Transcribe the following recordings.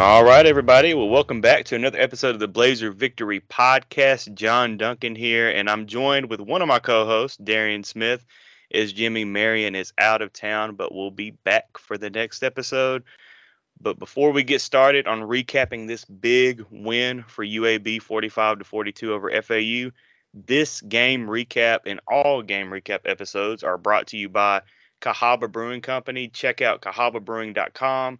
All right, everybody. Well, welcome back to another episode of the Blazer Victory Podcast. John Duncan here, and I'm joined with one of my co-hosts, Darian Smith, as Jimmy Marion is out of town, but we'll be back for the next episode. But before we get started on recapping this big win for UAB 45-42 over FAU, this game recap and all game recap episodes are brought to you by Cahaba Brewing Company. Check out cahababrewing.com.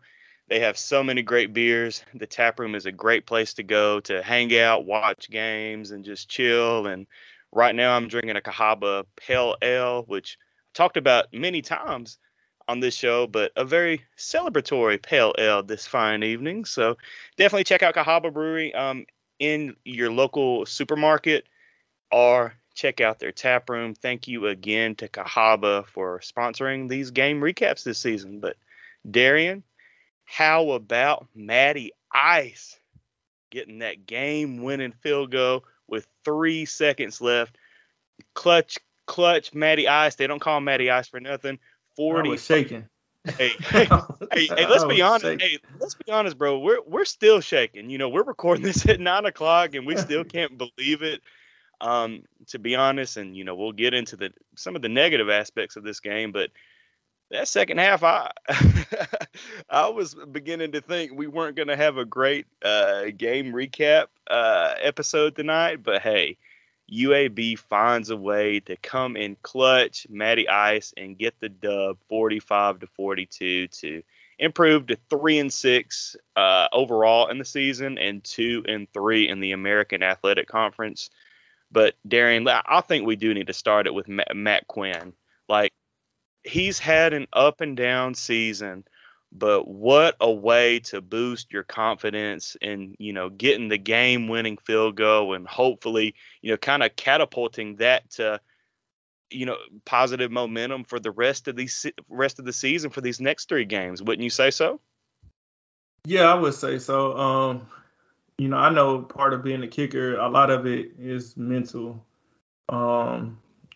They have so many great beers. The tap room is a great place to go to hang out, watch games, and just chill. And right now I'm drinking a Cahaba Pale Ale, which I talked about many times on this show, but a very celebratory pale ale this fine evening. So definitely check out Cahaba Brewery in your local supermarket or check out their tap room. Thank you again to Cahaba for sponsoring these game recaps this season. But Darian, how about Matty Ice getting that game-winning field goal with 3 seconds left? Clutch, Matty Ice. They don't call him Matty Ice for nothing. I was shaking. Hey, hey, let's I be was honest. shaking. Hey, let's be honest, bro. We're still shaking. You know, we're recording this at 9 o'clock, and we still can't believe it. To be honest, and we'll get into some of the negative aspects of this game, but that second half, I was beginning to think we weren't going to have a great game recap episode tonight. But hey, UAB finds a way to come in clutch, Matty Ice, and get the dub 45-42 to improve to 3-6 overall in the season and 2-3 in the American Athletic Conference. But Darian, I think we do need to start it with Matt Quinn. Like, he's had an up and down season, but what a way to boost your confidence in, getting the game winning field goal and hopefully, kind of catapulting that to, positive momentum for the rest of the season for these next 3 games. Wouldn't you say so? Yeah, I would say so. I know part of being a kicker, a lot of it is mental.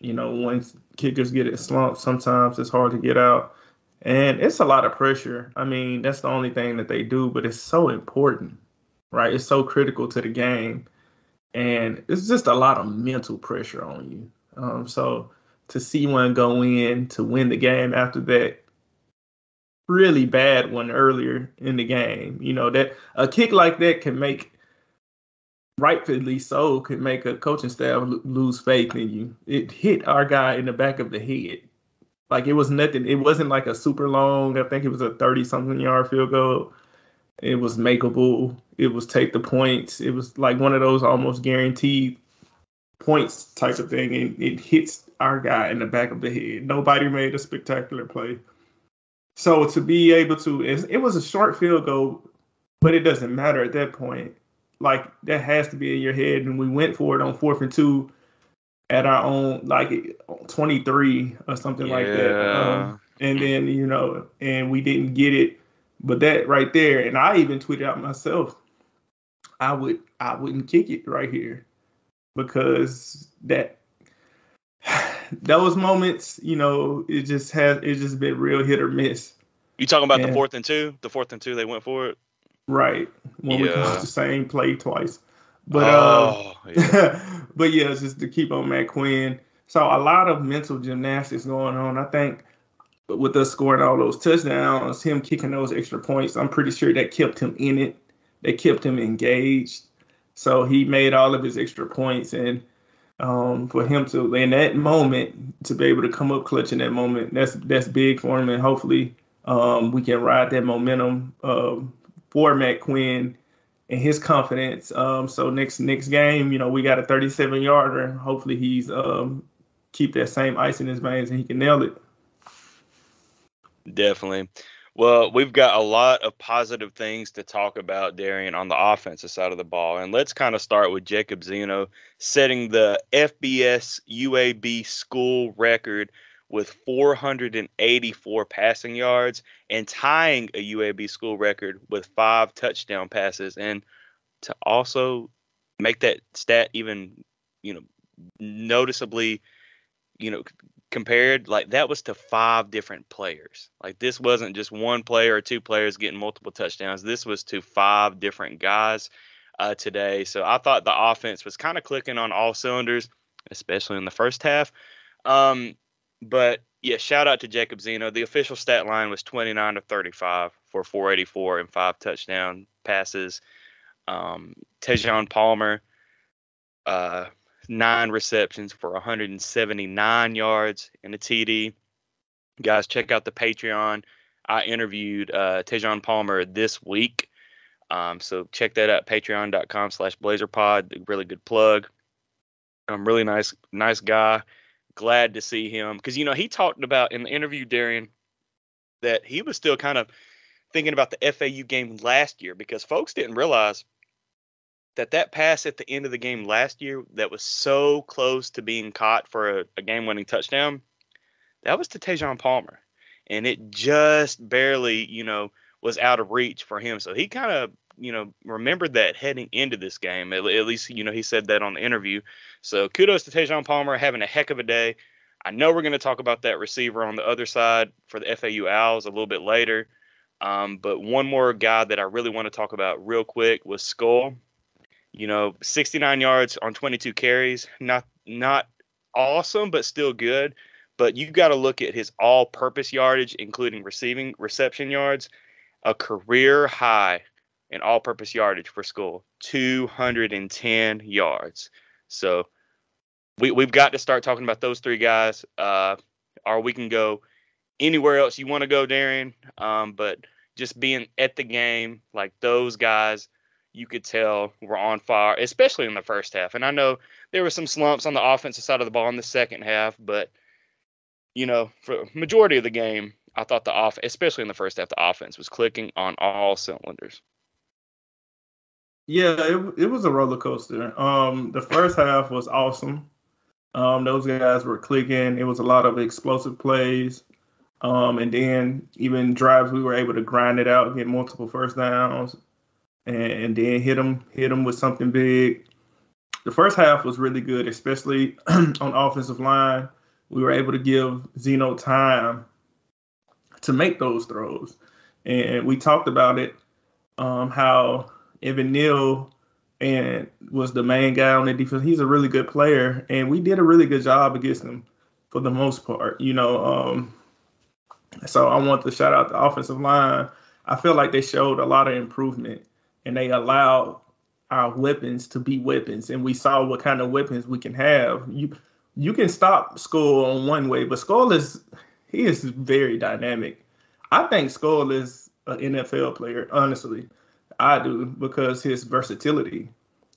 Once kickers get it slumped, sometimes it's hard to get out. And it's a lot of pressure. I mean, that's the only thing that they do, but it's so important, right? It's so critical to the game. And it's just a lot of mental pressure on you. So to see one go in to win the game after that really bad one earlier in the game, that a kick like that can make, rightfully so, could make a coaching staff lose faith in you. It hit our guy in the back of the head. Like, it was nothing. It wasn't like a super long, I think it was a 30-something yard field goal. It was makeable. It was take the points. It was like one of those almost guaranteed points type of thing. And it hits our guy in the back of the head. Nobody made a spectacular play. So to be able to, it was a short field goal, but it doesn't matter at that point. Like, that has to be in your head. And we went for it on 4th and 2 at our own, like, 23 or something like that. And then, and we didn't get it. But that right there, and I even tweeted out myself, I wouldn't kick it right here, because those moments, it just been real hit or miss. You talking about the 4th and 2? The 4th and 2, they went for it? Right. When we called the same play twice. But but yeah, it's just to keep on Matt Quinn. So a lot of mental gymnastics going on. I think with us scoring all those touchdowns, him kicking those extra points, I'm pretty sure that kept him in it. They kept him engaged. So he made all of his extra points, and for him to, in that moment, to be able to come up clutch in that moment, that's big for him. And hopefully we can ride that momentum for Matt Quinn and his confidence. So next game, we got a 37-yarder. Hopefully he's keep that same ice in his veins and he can nail it. Definitely. Well, we've got a lot of positive things to talk about, Darian, on the offensive side of the ball. And let's kind of start with Jacob Zeno setting the FBS UAB school record with 484 passing yards and tying a UAB school record with 5 touchdown passes. And to also make that stat even, noticeably you know, compared, like that was to 5 different players. Like this wasn't just one player or 2 players getting multiple touchdowns. This was to 5 different guys today. So I thought the offense was kind of clicking on all cylinders, especially in the first half. Um, but yeah, shout out to Jacob Zeno. The official stat line was 29 of 35 for 484 and 5 touchdown passes. Tejon Palmer, uh, 9 receptions for 179 yards and a TD. Guys, check out the Patreon. I interviewed Tejon Palmer this week. So check that out, patreon.com/blazerpod. Really good plug. Really nice guy. Glad to see him. Because, he talked about in the interview, Darian, that he was still kind of thinking about the FAU game last year because folks didn't realize that pass at the end of the game last year that was so close to being caught for a game-winning touchdown, that was to Tejon Palmer. And it just barely, was out of reach for him. So he kind of, remembered that heading into this game. At least, he said that on the interview. So kudos to Tejon Palmer having a heck of a day. I know we're going to talk about that receiver on the other side for the FAU Owls a little bit later. But one more guy that I really want to talk about real quick was Skull. 69 yards on 22 carries, not awesome, but still good. But you got to look at his all-purpose yardage, including reception yards, a career high in all-purpose yardage for Skull, 210 yards. So we've got to start talking about those 3 guys, or we can go anywhere else you want to go, Darian. But just being at the game, like those guys, you could tell were on fire, especially in the first half. And I know there were some slumps on the offensive side of the ball in the second half, but, for majority of the game, I thought especially in the first half, the offense was clicking on all cylinders. Yeah, it was a roller coaster. The first half was awesome. Those guys were clicking. It was a lot of explosive plays. And then even drives, we were able to grind it out, get multiple first downs, and then hit them with something big. The first half was really good, especially on offensive line. We were able to give Zeno time to make those throws. And we talked about it, how Evan Neal was the main guy on the defense. He's a really good player, and we did a really good job against him for the most part. So I want to shout out the offensive line. I feel like they showed a lot of improvement, and they allowed our weapons to be weapons, and we saw what kind of weapons we can have. You can stop Skull on one way, but Skull is very dynamic. I think Skull is an NFL player, honestly. I do, because his versatility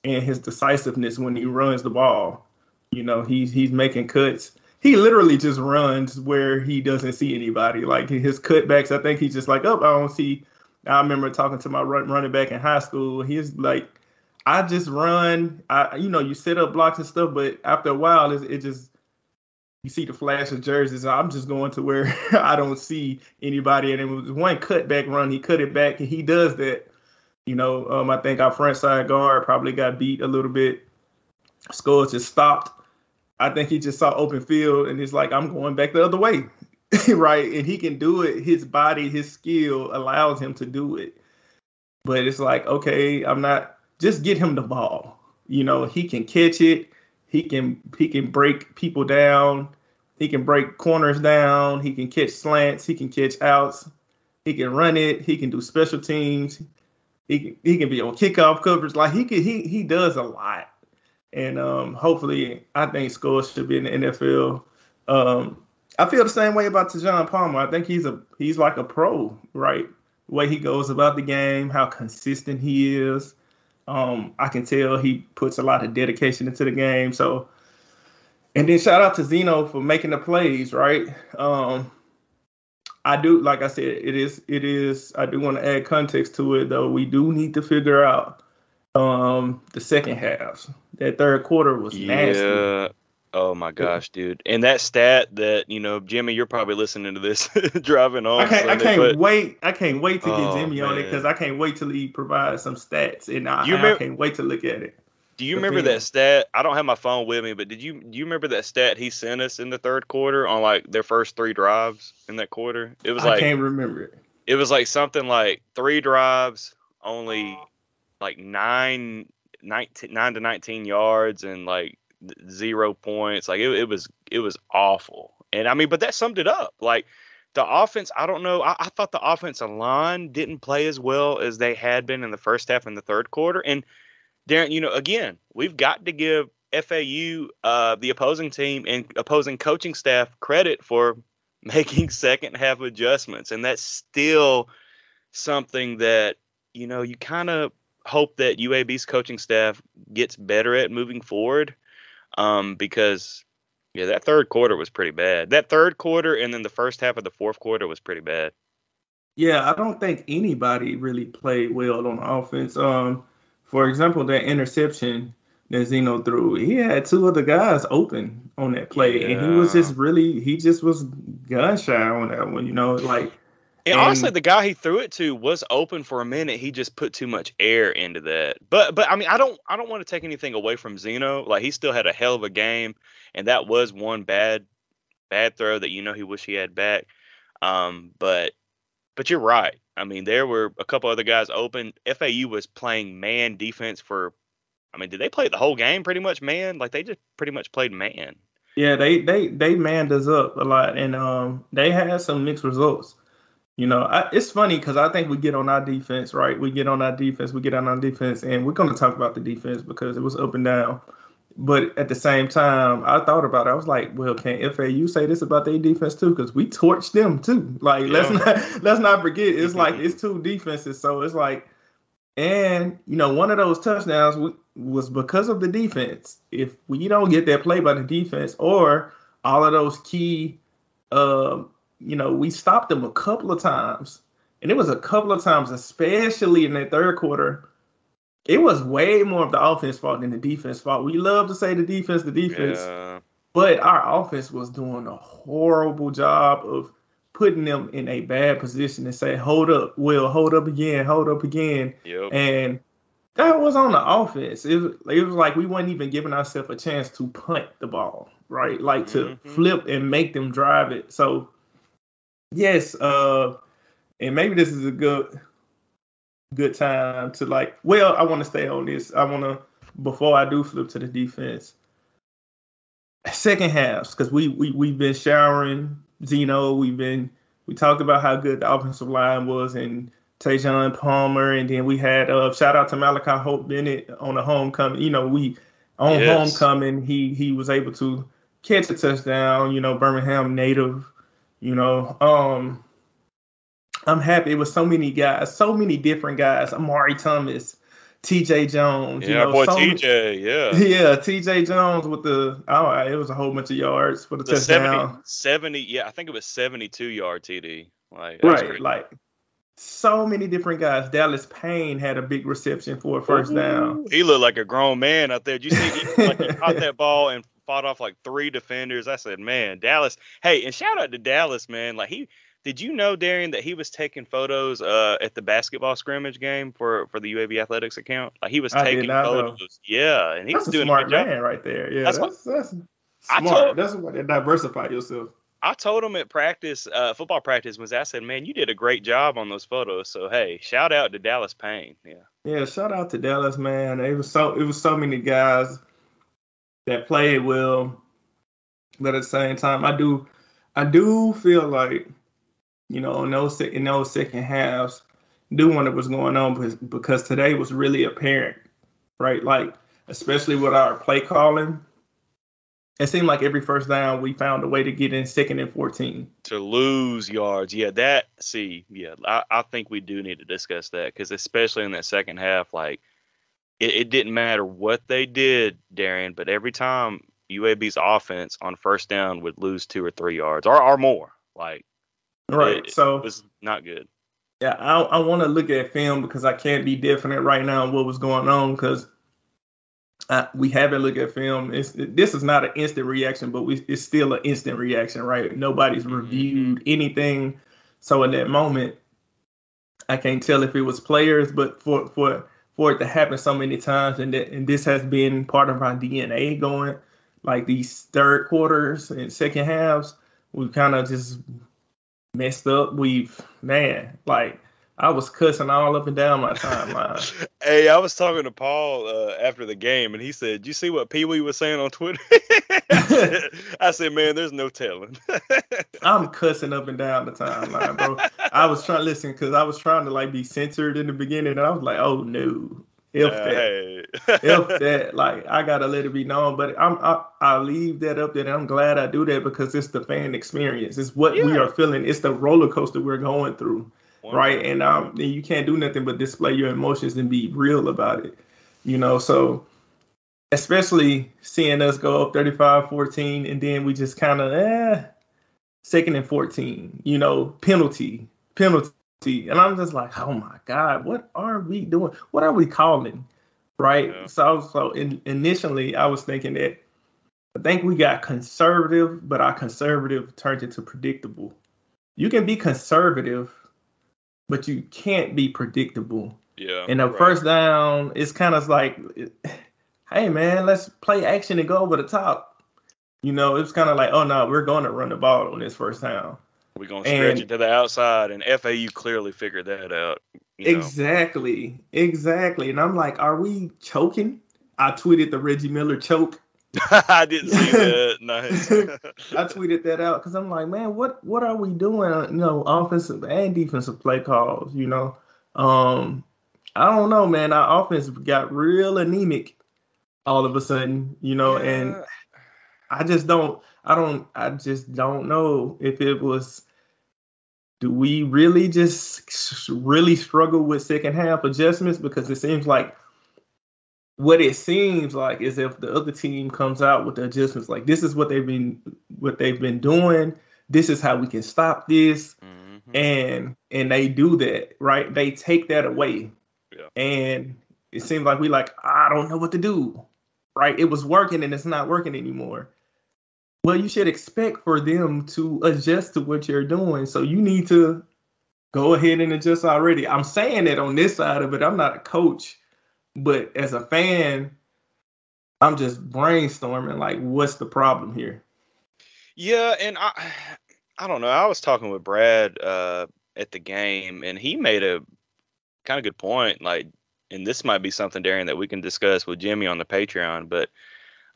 and his decisiveness when he runs the ball. He's making cuts. He literally just runs where he doesn't see anybody. Like his cutbacks, I think he's just like, oh, I don't see. I remember talking to my running back in high school. He's like, I just run. You set up blocks and stuff, but after a while, it just, you see the flash of jerseys. I'm just going to where I don't see anybody. And it was one cutback run. He cut it back, and he does that. I think our front side guard probably got beat a little bit. Skull just stopped. I think he just saw open field, and he's like, I'm going back the other way. Right? And he can do it. His body, his skill allows him to do it. But it's like, okay, just get him the ball. He can catch it. He can break people down. He can break corners down. He can catch slants. He can catch outs. He can run it. He can do special teams. He can be on kickoff coverage. Like he does a lot. And hopefully, I think Skull should be in the NFL. I feel the same way about Tejon Palmer. I think he's like a pro, right? The way he goes about the game, how consistent he is. I can tell he puts a lot of dedication into the game. So, and then shout out to Zeno for making the plays, right? I do, like I said, it is. I do want to add context to it, though. We do need to figure out the second half. That third quarter was nasty. Yeah. Oh my gosh, dude. And that stat that, Jimmy, you're probably listening to this driving home. I can't wait to get Jimmy on it, because I can't wait till he provides some stats, and I can't wait to look at it. Do you the remember that film. stat? I don't have my phone with me, but do you remember that stat he sent us in the third quarter on like their first three drives in that quarter? I can't remember it. It was like something like three drives, only like 9 to 19 yards and like 0 points. Like it was awful. And I mean, but that summed it up. Like the offense, I don't know. I thought the offensive line didn't play as well as they had been in the first half and the third quarter. And Darren, again, we've got to give FAU, the opposing team and opposing coaching staff, credit for making second half adjustments, and that's still something that you kind of hope that UAB's coaching staff gets better at moving forward. Because yeah, that third quarter was pretty bad. That third quarter and then the first half of the fourth quarter was pretty bad. Yeah, I don't think anybody really played well on offense. For example, that interception that Zeno threw, he had two other guys open on that play, and Yeah. he just was gun shy on that one, like, And honestly, and the guy he threw it to was open for a minute. He just put too much air into that. But I mean, I don't want to take anything away from Zeno. Like he still had a hell of a game, and that was one bad throw that he wish he had back. But you're right. I mean, there were a couple other guys open. FAU was playing man defense for. I mean, did they play the whole game pretty much man? Like they just pretty much played man. yeah, they manned us up a lot, and they had some mixed results. It's funny because I think we get on our defense, right? We get on our defense, and we're going to talk about the defense because it was up and down. But at the same time, I thought about it. I was like, well, can FAU say this about their defense too? Because we torched them too. Like, let's Yeah. not let's not forget. It's like it's two defenses, so it's like, and one of those touchdowns was because of the defense. If we don't get that play by the defense, or all of those key, we stopped them a couple of times, and it was a couple of times, especially in that third quarter. It was way more of the offense fault than the defense fault. We love to say the defense, Yeah. but our offense was doing a horrible job of putting them in a bad position and say, hold up, Will, hold up again. Yep. And that was on the offense. It was like we weren't even giving ourselves a chance to punt the ball, right? Like to Hmm. flip and make them drive it. So, yes, and maybe this is a good time to I want to stay on this. Before I do flip to the defense, second halves, because we've been showering Zeno. We talked about how good the offensive line was and Tajon Palmer, and then we had shout out to Malachi Hope Bennett on the homecoming. We on Yes. homecoming he was able to catch a touchdown. Birmingham native. I'm happy. It was so many guys, so many different guys. Amari Thomas, T.J. Jones. Yeah, our boy So many. TJ. Yeah. Yeah, T.J. Jones with it was a whole bunch of yards for the The 70, touchdown. 70. Yeah, I think it was 72-yard TD. Like that was Right, crazy. like so many different guys. Dallas Payne had a big reception for a first down. Ooh, he looked like a grown man out there. Did you see? He caught that ball and fought off like three defenders. I said, man, Dallas. Hey, and shout out to Dallas, man. Like he. Did you know, Darian, that he was taking photos at the basketball scrimmage game for the UAB athletics account? Like he was I did taking not know. photos. Yeah, and he That's was a doing a good smart job. man right there. Yeah, That's what that's I smart. told. That's what to diversify yourself. I told him at practice, football practice, I said, man, you did a great job on those photos. So hey, shout out to Dallas Payne. Yeah. Yeah, shout out to Dallas, man. It was so many guys that played well, but at the same time, I do feel like in those second halves, do wonder what's going on because today was really apparent, right? Like especially with our play calling, it seemed like every first down we found a way to get in second and 14. To lose yards, yeah, I think we do need to discuss that because especially in that second half, like it didn't matter what they did, Darian, but every time UAB's offense on first down would lose 2 or 3 yards or more, like Right. it So was not good. yeah, I want to look at film because I can't be definite right now on what was going on because we haven't looked at film. This is not an instant reaction, but it's still an instant reaction, right? Nobody's Hmm. reviewed anything, so in that moment, I can't tell if it was players, but for for it to happen so many times, and this has been part of our DNA going, like these third quarters and second halves, we've kind of just messed up. Like I was cussing all up and down my timeline. Hey, I was talking to Paul after the game, and he said, "You see what Pee Wee was saying on Twitter?" I said, "Man, there's no telling." I'm cussing up and down the timeline, bro. I was trying to listen because I was trying to like be censored in the beginning, and I was like, "Oh no, Hey. if that, like I gotta let it be known." But I leave that up there, and I'm glad I do that because it's the fan experience. It's what we Yeah, are feeling. It's the roller coaster we're going through, right? 100. And you can't do nothing but display your emotions and be real about it, So especially seeing us go up 35-14, and then we just kind of second and 14, penalty. And I'm just like, oh my God, what are we doing? What are we calling? Right. Yeah. Initially, I was thinking that I think we got conservative, but our conservative turned into predictable. You can be conservative, but you can't be predictable. Yeah. And the right. first down, it's kind of like, hey, man, let's play action and go over the top. It's kind of like, oh, no, we're going to run the ball on this first down. We're going to stretch it to the outside, and FAU clearly figured that out. Exactly. And I'm like, are we choking? I tweeted the Reggie Miller choke. I didn't see that. Nice. I tweeted that out because I'm like, man, what are we doing? Offensive and defensive play calls. I don't know, man. Our offense got real anemic all of a sudden. And I just don't know if it was. Do we really just really struggle with second half adjustments? Because it seems like is if the other team comes out with the adjustments, like this is what they've been doing. This is how we can stop this. Mm-hmm. And they do that, right? They take that away. Yeah. And it seems like I don't know what to do. Right? It was working and it's not working anymore. Well, you should expect for them to adjust to what you're doing. So you need to go ahead and adjust already. I'm saying that on this side of it. I'm not a coach, but as a fan, I'm just brainstorming like, what's the problem here? Yeah, and I don't know. I was talking with Brad at the game, and he made a kind of good point. Like, and this might be something, Darian, that we can discuss with Jimmy on the Patreon, but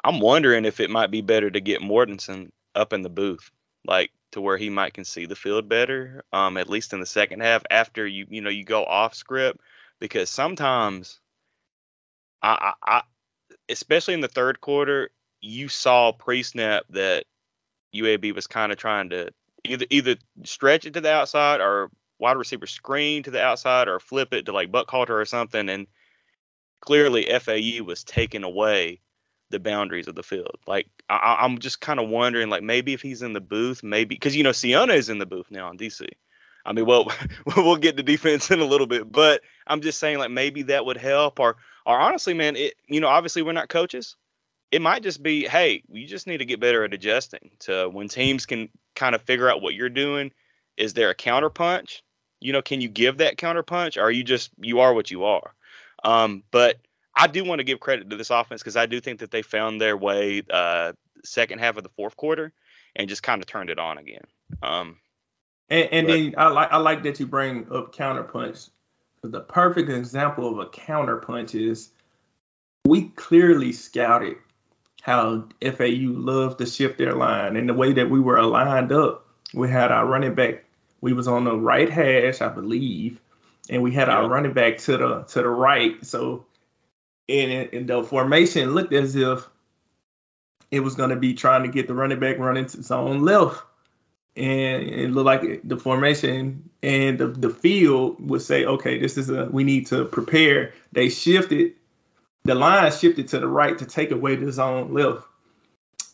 I'm wondering if it might be better to get Mortensen up in the booth, like to where he might can see the field better, at least in the second half after you go off script, because sometimes I especially in the third quarter, you saw pre-snap that UAB was kind of trying to either stretch it to the outside or wide receiver screen to the outside or flip it to like Buckhalter or something, and clearly FAU was taking away the boundaries of the field. Like I'm just kind of wondering, like maybe if he's in the booth, maybe because Siona is in the booth now in DC. I mean, well, we'll get to defense in a little bit, but I'm just saying like maybe that would help, or honestly, man, obviously we're not coaches. It might just be, hey, you just need to get better at adjusting to when teams can kind of figure out what you're doing. Is there a counter punch? Can you give that counter punch, or are you are what you are? But I do want to give credit to this offense because I do think that they found their way second half of the fourth quarter and just kind of turned it on again. Then I like that you bring up counterpunch. The perfect example of a counterpunch is we clearly scouted how FAU loves to shift their line, and the way that we were aligned up, we had our running back. We was on the right hash, I believe, and we had our running back to the right. So in the formation looked as if it was going to be trying to get the running back running to his own left. And it looked like the formation and the field would say, okay, we need to prepare. They shifted, the line shifted to the right to take away the zone left.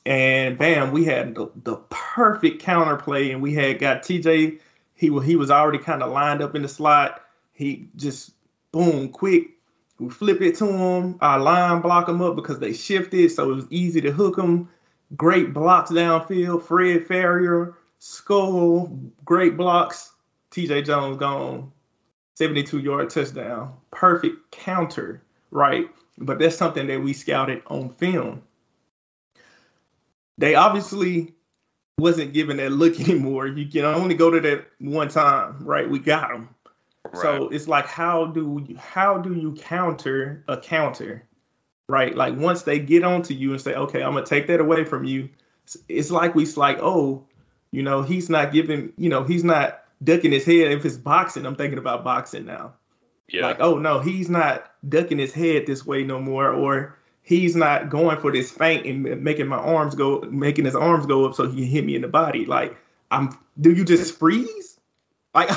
And bam, we had the perfect counter play, and we had got TJ. He was already kind of lined up in the slot. He just boom, quick. We flip it to him. Our line block him up because they shifted, so it was easy to hook him. Great blocks downfield. Fred Farrier, Skull, great blocks. TJ Jones gone. 72-yard touchdown. Perfect counter. right? But that's something that we scouted on film. They obviously wasn't given that look anymore. You can only go to that one time, right? We got them. Right. So it's like, how do you counter a counter, right? Like once they get onto you and say, okay, I'm gonna take that away from you. It's like, oh, he's not ducking his head. If it's boxing, I'm thinking about boxing now. Yeah. Like, oh no, he's not ducking his head this way no more, or he's not going for this feint and making his arms go up so he can hit me in the body. Like, do you just freeze? Like,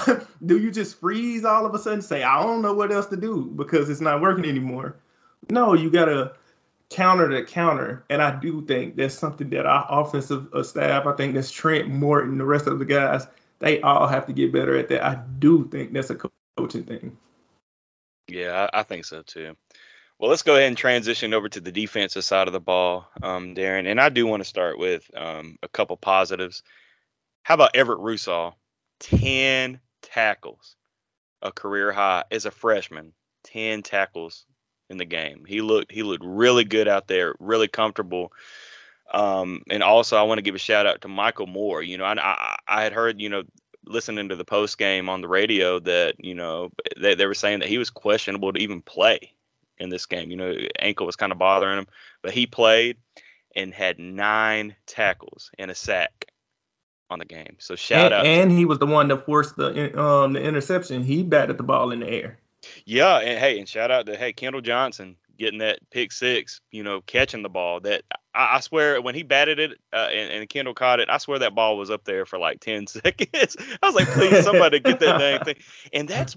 do you just freeze all of a sudden? Say, I don't know what else to do because it's not working anymore. No, you gotta counter to counter, and I do think that's something that our offensive staff, I think that's Trent, Morton, the rest of the guys, they all have to get better at that. I do think that's a coaching thing. Yeah, I think so too. Well, let's go ahead and transition over to the defensive side of the ball, Darren. And I do want to start with a couple positives. How about Everett Rusall? 10 tackles, a career high as a freshman. 10 tackles in the game. He looked really good out there, really comfortable. And also, I want to give a shout out to Michael Moore. I had heard, listening to the post game on the radio that, they were saying that he was questionable to even play in this game. Ankle was kind of bothering him, but he played and had 9 tackles and a sack on the game. So shout And, out to and he was the one that forced the interception. He batted the ball in the air. Yeah, and hey, and shout out to Kendall Johnson getting that pick six, catching the ball. That I swear when he batted it and Kendall caught it, I swear that ball was up there for like 10 seconds. I was like, please, somebody get that dang thing. And that's,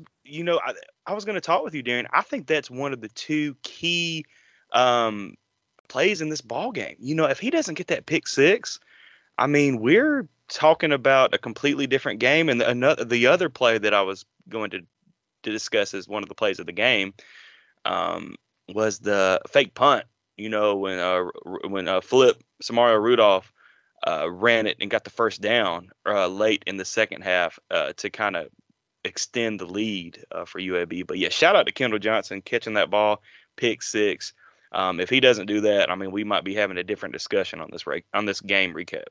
I was going to talk with you, Darren. I think that's one of the two key um, plays in this ball game. If he doesn't get that pick six, I mean, we're talking about a completely different game. And the other play that I was going to discuss as one of the plays of the game um, was the fake punt. When Flip Samario Rudolph ran it and got the first down late in the second half to kind of extend the lead for UAB. But yeah, shout out to Kendall Johnson catching that ball, pick six. If he doesn't do that, I mean, we might be having a different discussion on this game recap.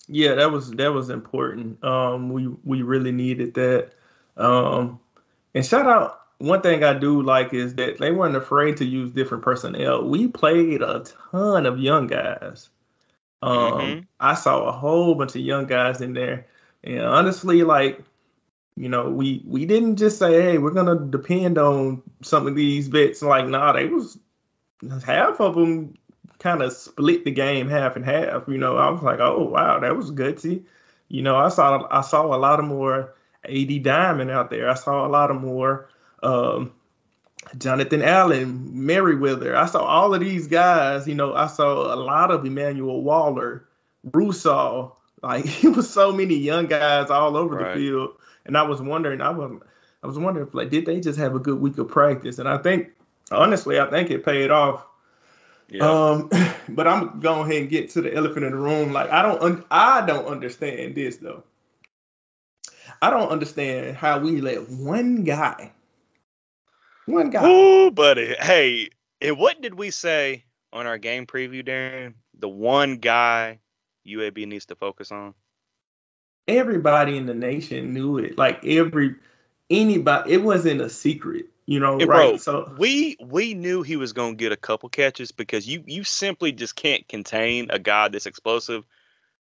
Yeah, that was important. We really needed that. And shout out, one thing I do like is that they weren't afraid to use different personnel. We played a ton of young guys. Mm-hmm. I saw a whole bunch of young guys in there. And honestly, like, we didn't just say, hey, we're gonna depend on some of these vets. Like, nah, they was half of them kind of split the game half and half. I was like, oh wow, that was gutsy. I saw a lot of more AD Diamond out there. I saw a lot of more um, Jonathan Allen, Merriweather. I saw all of these guys. I saw a lot of Emmanuel Waller, Rusall. Like it was so many young guys all over the Right. field, and I was wondering if, like, did they just have a good week of practice? And I think, honestly, I think it paid off. Yeah. Um, but I'm going ahead and get to the elephant in the room. Like I don't understand this though. I don't understand how we let one guy. Whoo, buddy. Hey, and what did we say on our game preview, Darren? The one guy UAB needs to focus on. Everybody in the nation knew it. Like anybody, it wasn't a secret, And right? bro, So we knew he was gonna get a couple catches because you simply just can't contain a guy this explosive.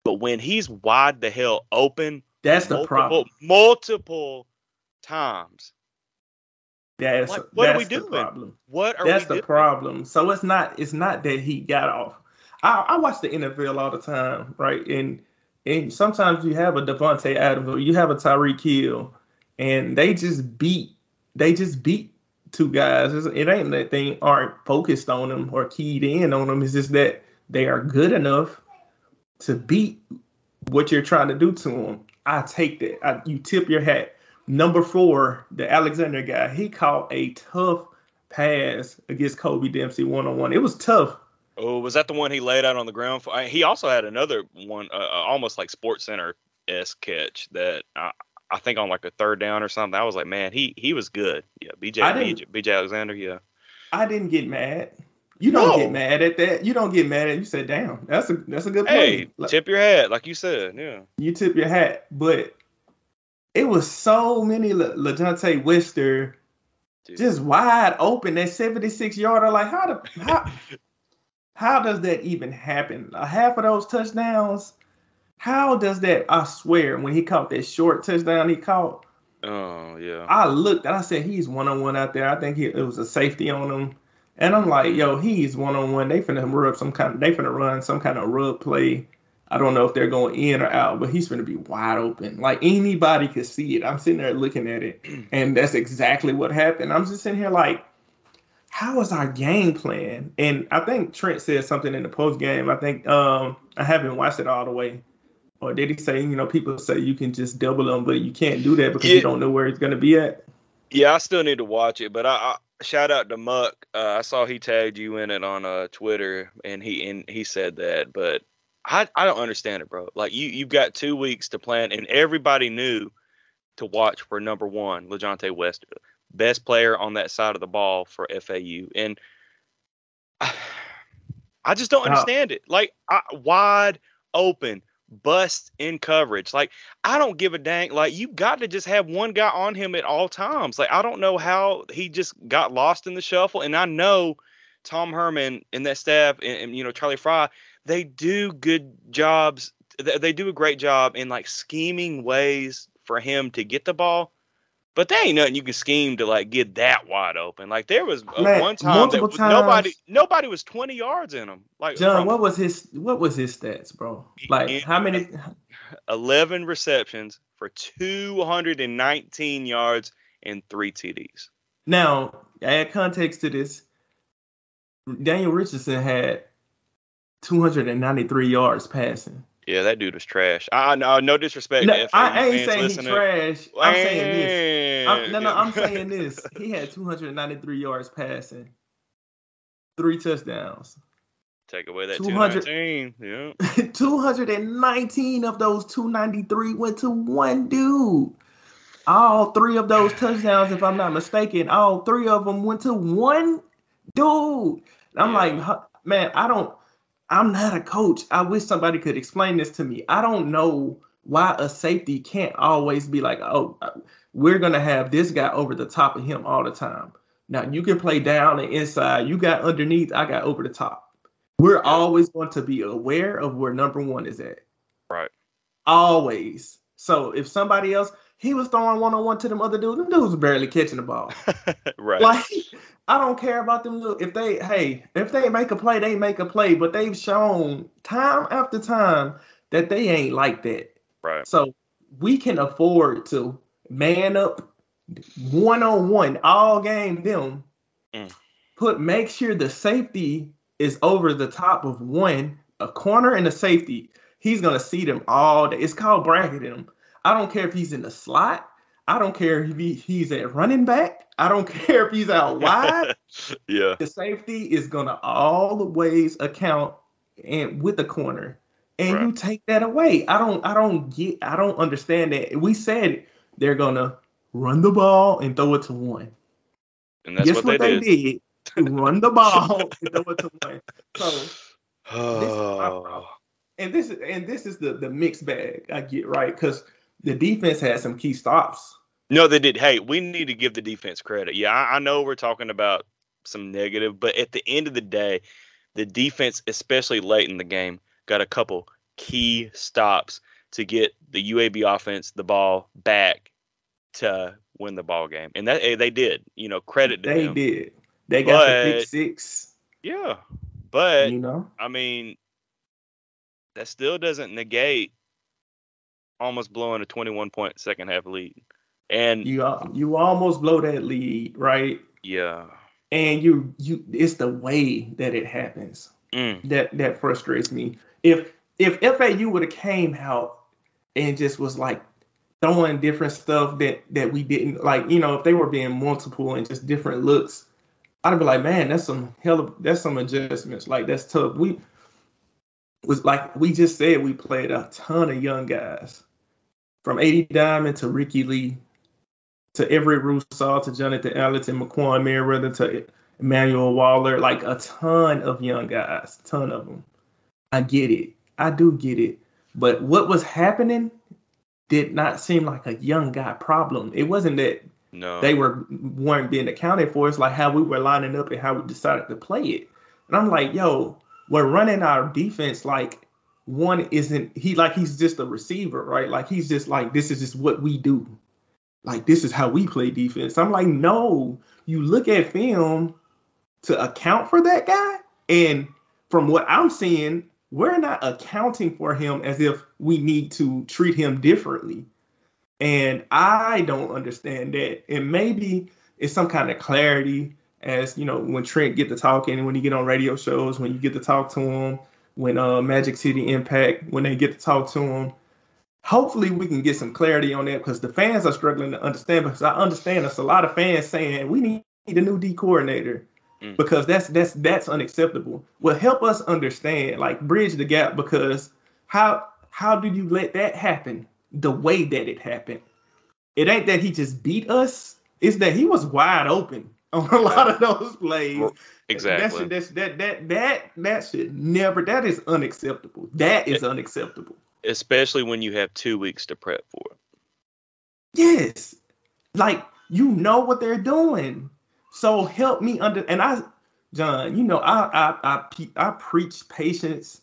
But when he's wide the hell open that's the multiple problem. multiple times, That's like what are we that's the doing? problem. What are we That's the doing? problem. So it's not that he got off. I watch the NFL all the time, right? And sometimes you have a Devontae Adams or you have a Tyreek Hill, and they just beat two guys. It ain't that they aren't focused on them or keyed in on them. It's just that they are good enough to beat what you're trying to do to them. I take that. You tip your hat. Number 4, the Alexander guy, he caught a tough pass against Kobe Dempsey one-on-one. It was tough. Oh, was that the one he laid out on the ground for? He also had another one, almost like Sports Center esque catch that I think on like a third down or something. I was like, man, he was good. Yeah, I didn't BJ Alexander. Yeah. I didn't get mad. You don't get No. mad at that. You don't get mad at it. You say, damn, that's a good Hey, play. Like, tip your hat, like you said. Yeah. you tip your hat. But it was so many LeJontay Wester Dude. just wide open. That 76-yarder. Like how does that even happen? Half of those touchdowns. How does that? I swear, when he caught that short touchdown he caught, Oh yeah. I looked and I said, he's one-on-one out there. I think it was a safety on him. And I'm like, yo, he's one-on-one. They finna run some kind of rub play. I don't know if they're going in or out, but he's finna be wide open. Like anybody could see it. I'm sitting there looking at it, and that's exactly what happened. I'm just sitting here like, how is our game plan? And I think Trent said something in the post game. I think I haven't watched it all the way. Or did he say, people say you can just double him, but you can't do that because you Yeah, don't know where he's going to be at? yeah. I still need to watch it, but I shout out to Muck. I saw he tagged you in it on Twitter, and he said that, but I don't understand it, bro. Like you've got 2 weeks to plan, and everybody knew to watch for number one, LeJontay West, best player on that side of the ball for FAU, and I just don't Uh, understand it. Like wide open, bust in coverage. Like I don't give a dang. Like you got to just have one guy on him at all times. Like I don't know how he just got lost in the shuffle. And I know Tom Herman and that staff and Charlie Fry, they do good jobs. They do a great job in like scheming ways for him to get the ball. But there ain't nothing you can scheme to like get that wide open. Like there was Man, one time that multiple nobody times. nobody was 20 yards in him. Like John, from what was his stats, bro? Like in how many? 11 receptions for 219 yards and 3 TDs. Now, add context to this. Daniel Richardson had 293 yards passing. Yeah, that dude was trash. I no disrespect No, to FAU I ain't fans saying he listening. trash. I'm saying this. I'm Man. saying this. He had 293 yards passing, 3 touchdowns. Take away that 200, 219. Yeah. 219 of those 293 went to one dude. All three of those touchdowns, if I'm not mistaken, all three of them went to one dude. I'm like, Yeah. man, I'm not a coach. I wish somebody could explain this to me. I don't know why a safety can't always be like, oh, we're going to have this guy over the top of him all the time. Now, you can play down and inside. You got underneath. I got over the top. We're Yeah. always going to be aware of where number one is at. Right. Always. So if somebody else, he was throwing one-on-one to them other dudes. Them dudes were barely catching the ball. Right. Like, I don't care about them. If they make a play, they make a play. But they've shown time after time that they ain't like that. Right. So we can afford to man up one-on-one all game them. Make sure the safety is over the top of one, a corner and a safety. He's gonna see them all day. It's called bracketing them. I don't care if he's in the slot. I don't care if he's at running back. I don't care if he's out wide. Yeah. The safety is gonna always account and with the corner, and Right. you take that away. I don't understand that. We said they're gonna run the ball and throw it to one. And that's Guess what what they they did. did? Run the ball and throw it to one. So this is my problem. Oh. And this is the mixed bag I get, right? Because the defense had some key stops. No, they did. Hey, we need to give the defense credit. Yeah, I know we're talking about some negative, but at the end of the day, the defense, especially late in the game, got a couple key stops to get the UAB offense the ball back to win the ball game, and that they did. Credit to They them. did. They got the pick But six. yeah, but You know, I mean, that still doesn't negate almost blowing a 21-point second half lead. And you almost blow that lead, right? yeah, And it's the way that it happens mm, that frustrates me. If FAU would have came out and just was like throwing different stuff that we didn't like, if they were being multiple and just different looks, I'd be like, man, that's some adjustments. Like that's tough. We just said, we played a ton of young guys, from 80 Diamond to Ricky Lee to Everett Rousseau to Jonathan Allen to Maquan Merriweather to Emmanuel Waller, like a ton of young guys, ton of them. I get it. I do get it. But what was happening did not seem like a young guy problem. It wasn't that No. they weren't being accounted for. It's like how we were lining up and how we decided to play it. And I'm like, yo, we're running our defense like one isn't he like he's just a receiver, right? Like he's just like this is just what we do. Like this is how we play defense. I'm like, no, you look at film to account for that guy, and from what I'm seeing, we're not accounting for him as if we need to treat him differently. And I don't understand that. And maybe it's some kind of clarity as, you know, when Trent get to talking and when you get on radio shows, when you get to talk to him, when Magic City Impact, when they get to talk to him. Hopefully we can get some clarity on that because the fans are struggling to understand because I understand there's a lot of fans saying we need a new D coordinator because that's unacceptable. Well, help us understand, like bridge the gap because how did you let that happen the way that it happened? It ain't that he just beat us, it's that he was wide open on a lot of those plays. Exactly. That should never, that is unacceptable. That is unacceptable. Especially when you have 2 weeks to prep for it. Yes. Like, you know what they're doing. So help me John, you know, I preach patience,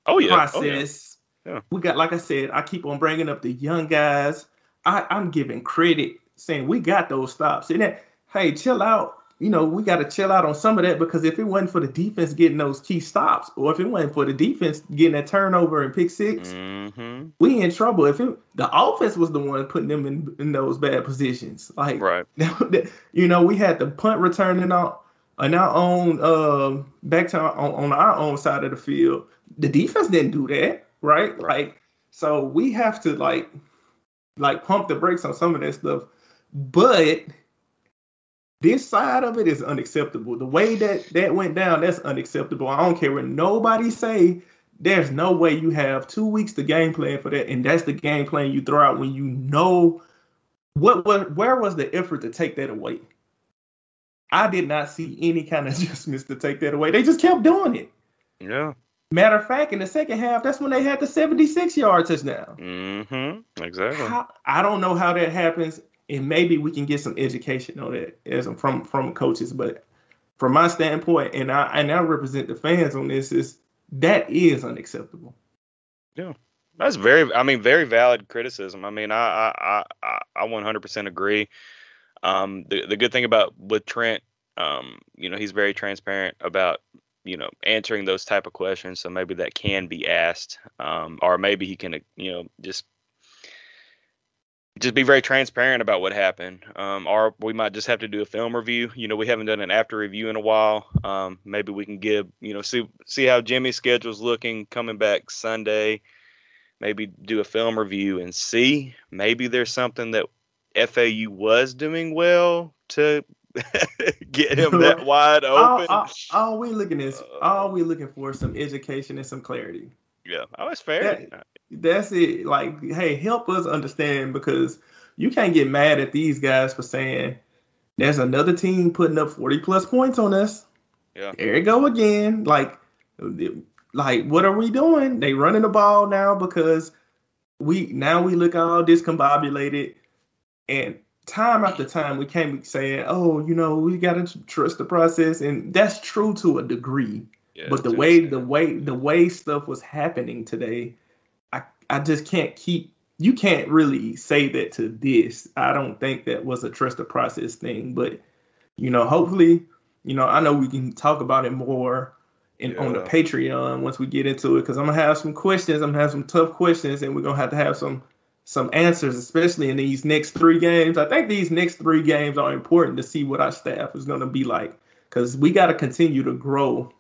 process. Yeah. We got, like I said, I keep on bringing up the young guys. I'm giving credit, saying we got those stops. And that, hey, chill out. You know, we got to chill out on some of that because if it wasn't for the defense getting those key stops, or if it wasn't for the defense getting that turnover and pick six, we in trouble. If the offense was the one putting them in those bad positions, like, right. You know, we had the punt returning on our own back to on our own side of the field. The defense didn't do that, right? Like, so we have to like pump the brakes on some of that stuff, but this side of it is unacceptable. The way that went down, that's unacceptable. I don't care what nobody say. There's no way you have 2 weeks to game plan for that, and that's the game plan you throw out when you know where was the effort to take that away? I did not see any kind of adjustments to take that away. They just kept doing it. Yeah. Matter of fact, in the second half, that's when they had the 76-yard touchdown. Exactly. I don't know how that happens. And maybe we can get some education on that from coaches. But from my standpoint, and I represent the fans on this, that is unacceptable. Yeah, that's very valid criticism. I mean, I 100% agree. The good thing with Trent, you know, he's very transparent about, you know, answering those type of questions. So maybe that can be asked, or maybe he can, you know, just be very transparent about what happened. Or we might just have to do a film review. You know, we haven't done an after review in a while. Maybe we can see how Jimmy's schedule's looking coming back Sunday. Maybe do a film review and see. Maybe there's something that FAU was doing well to get him that wide open. All we looking for is some education and some clarity. Yeah, that's fair. That's it. Like, hey, help us understand because you can't get mad at these guys for saying there's another team putting up 40+ points on us. Yeah. There you go again. Like, what are we doing? They running the ball now because we look all discombobulated, and time after time we can't be saying, oh, you know, we gotta trust the process, and that's true to a degree. Yeah, but the way stuff was happening today, I just can't you can't really say that to this. I don't think that was a trust the process thing, but, you know, hopefully, you know, I know we can talk about it more on the Patreon once we get into it, because I'm going to have some questions. I'm going to have some tough questions, and we're going to have some answers, especially in these next 3 games. I think these next 3 games are important to see what our staff is going to be like, because we got to continue to grow,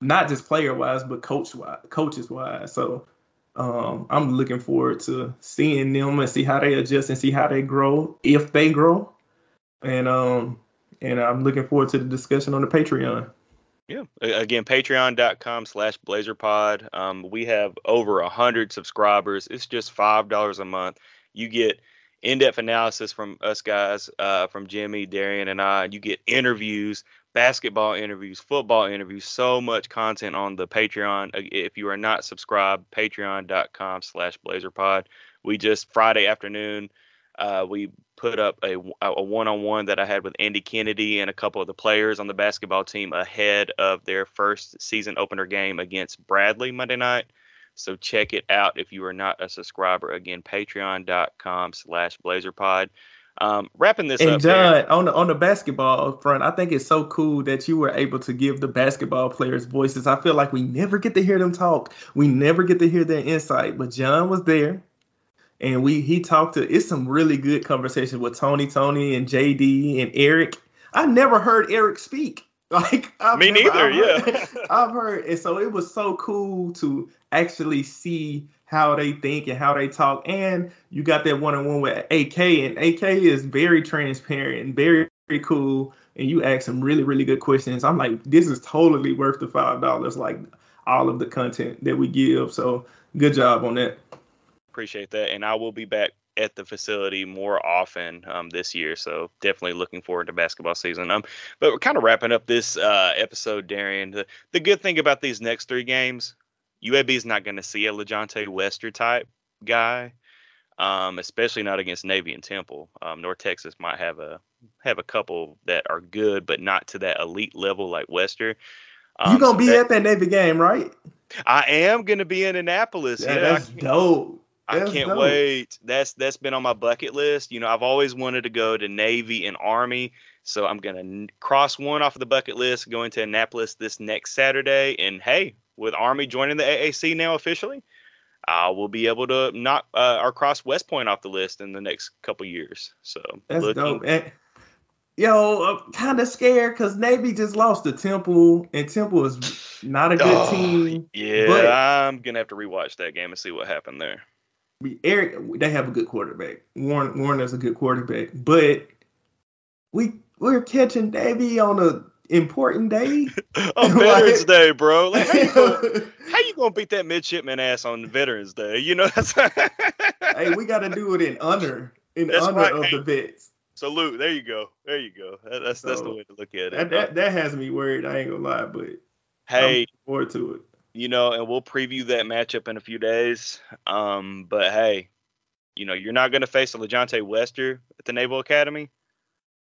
not just player-wise, but coaches-wise. So I'm looking forward to seeing them and see how they adjust and see how they grow, if they grow. And I'm looking forward to the discussion on the Patreon. Yeah. Again, patreon.com/blazerpod. We have over 100 subscribers. It's just $5 a month. You get in-depth analysis from us guys, from Jimmy, Darian, and I. You get interviews, basketball interviews, football interviews, so much content on the Patreon. If you are not subscribed, patreon.com/blazerpod. We just Friday afternoon, we put up a one-on-one that I had with Andy Kennedy and a couple of the players on the basketball team ahead of their first season opener game against Bradley Monday night. So check it out if you are not a subscriber. Again, patreon.com/blazerpod. Wrapping this And up, Darren. John, on the basketball front, I think it's so cool that you were able to give the basketball players voices. I feel like we never get to hear them talk. We never get to hear their insight. But John was there, and he talked to. It's some really good conversations with Tony, and JD and Eric. I never heard Eric speak. Like Me neither. Yeah. I've heard, and so it was so cool to actually see how they think and how they talk. And you got that one-on-one with AK, and AK is very transparent and very, very cool. And you ask some really, really good questions. I'm like, this is totally worth the $5. Like all of the content that we give. So good job on that. Appreciate that, and I will be back at the facility more often this year, so definitely looking forward to basketball season. But we're kind of wrapping up this episode, Darian. The good thing about these next 3 games, UAB is not going to see a LeJontay Wester type guy, especially not against Navy and Temple. North Texas might have a couple that are good, but not to that elite level like Wester. You gonna be at that Navy game, right? I am gonna be in Annapolis. Yeah, that's dope. I can't wait. That's been on my bucket list. You know, I've always wanted to go to Navy and Army, so I'm gonna cross one off of the bucket list, going to Annapolis this next Saturday. And hey, with Army joining the AAC now officially, we'll be able to knock or cross West Point off the list in the next couple years. So that's dope. And, I'm kind of scared because Navy just lost to Temple, and Temple is not a good team. Yeah, but I'm gonna have to rewatch that game and see what happened there. Eric, they have a good quarterback. Warner's a good quarterback, but we're catching Navy on a important day. On Veterans Day, bro. Like, how you gonna beat that midshipman ass on Veterans Day? You know, that's hey, we got to do it in honor of the vets. Salute. There you go. That's the way to look at it. That has me worried. I ain't gonna lie, but hey, I'm looking forward to it. You know, and we'll preview that matchup in a few days. But hey, you know, you're not going to face a LeJontay Wester at the Naval Academy,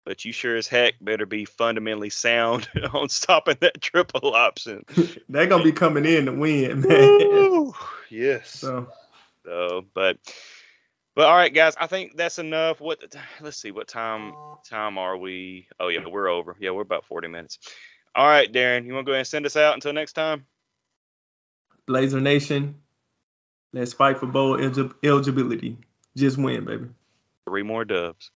but you sure as heck better be fundamentally sound on stopping that triple option. They're going to be coming in to win, man. Ooh, yes. But all right, guys, I think that's enough. Let's see, what time are we? Oh, yeah, we're over. Yeah, we're about 40 minutes. All right, Darren, you want to go ahead and send us out until next time? Blazer Nation, let's fight for bowl eligibility. Just win, baby. 3 more dubs.